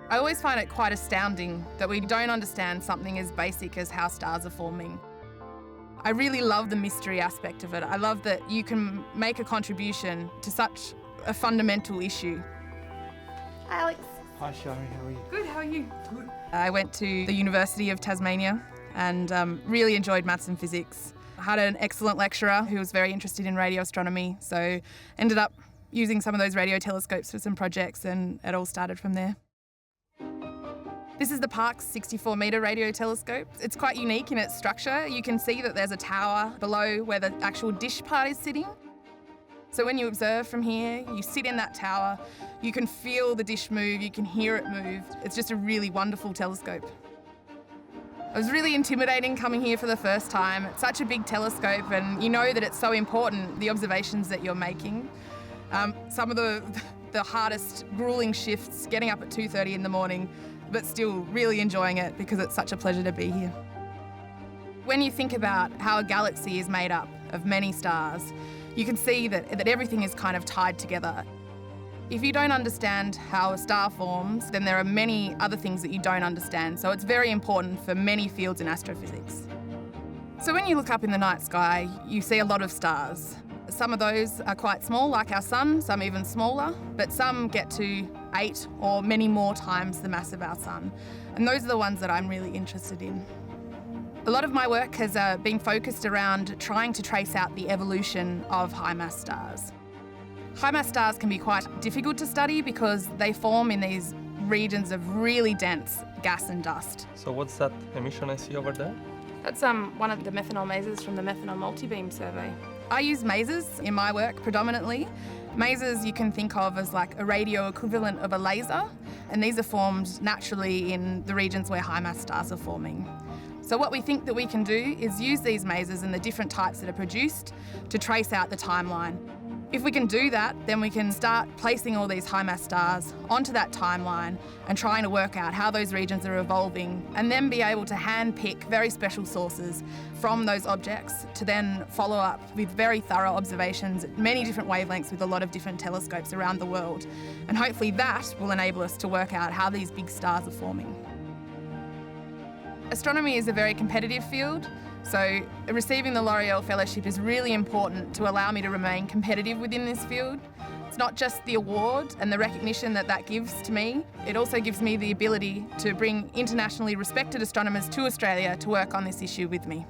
I always find it quite astounding that we don't understand something as basic as how stars are forming. I really love the mystery aspect of it. I love that you can make a contribution to such a fundamental issue. Hi, Alex. Hi, Shari, how are you? Good, how are you? Good. I went to the University of Tasmania and really enjoyed maths and physics. I had an excellent lecturer who was very interested in radio astronomy, so ended up using some of those radio telescopes for some projects, and it all started from there. This is the Parkes 64-metre radio telescope. It's quite unique in its structure. You can see that there's a tower below where the actual dish part is sitting. So when you observe from here, you sit in that tower, you can feel the dish move, you can hear it move. It's just a really wonderful telescope. It was really intimidating coming here for the first time. It's such a big telescope, and you know that it's so important, the observations that you're making. Some of the hardest, gruelling shifts, getting up at 2:30 in the morning, but still really enjoying it because it's such a pleasure to be here. When you think about how a galaxy is made up of many stars, you can see that everything is kind of tied together. If you don't understand how a star forms, then there are many other things that you don't understand, so it's very important for many fields in astrophysics. So when you look up in the night sky, you see a lot of stars. Some of those are quite small, like our sun, some even smaller, but some get to 8 or many more times the mass of our sun. And those are the ones that I'm really interested in. A lot of my work has been focused around trying to trace out the evolution of high-mass stars. High-mass stars can be quite difficult to study because they form in these regions of really dense gas and dust. So what's that emission I see over there? That's one of the methanol masers from the methanol multibeam survey. I use masers in my work predominantly. Masers you can think of as like a radio equivalent of a laser, and these are formed naturally in the regions where high-mass stars are forming. So what we think that we can do is use these masers and the different types that are produced to trace out the timeline. If we can do that, then we can start placing all these high-mass stars onto that timeline and trying to work out how those regions are evolving, and then be able to hand-pick very special sources from those objects to then follow up with very thorough observations at many different wavelengths with a lot of different telescopes around the world. And hopefully that will enable us to work out how these big stars are forming. Astronomy is a very competitive field, so receiving the L'Oreal Fellowship is really important to allow me to remain competitive within this field. It's not just the award and the recognition that that gives to me, it also gives me the ability to bring internationally respected astronomers to Australia to work on this issue with me.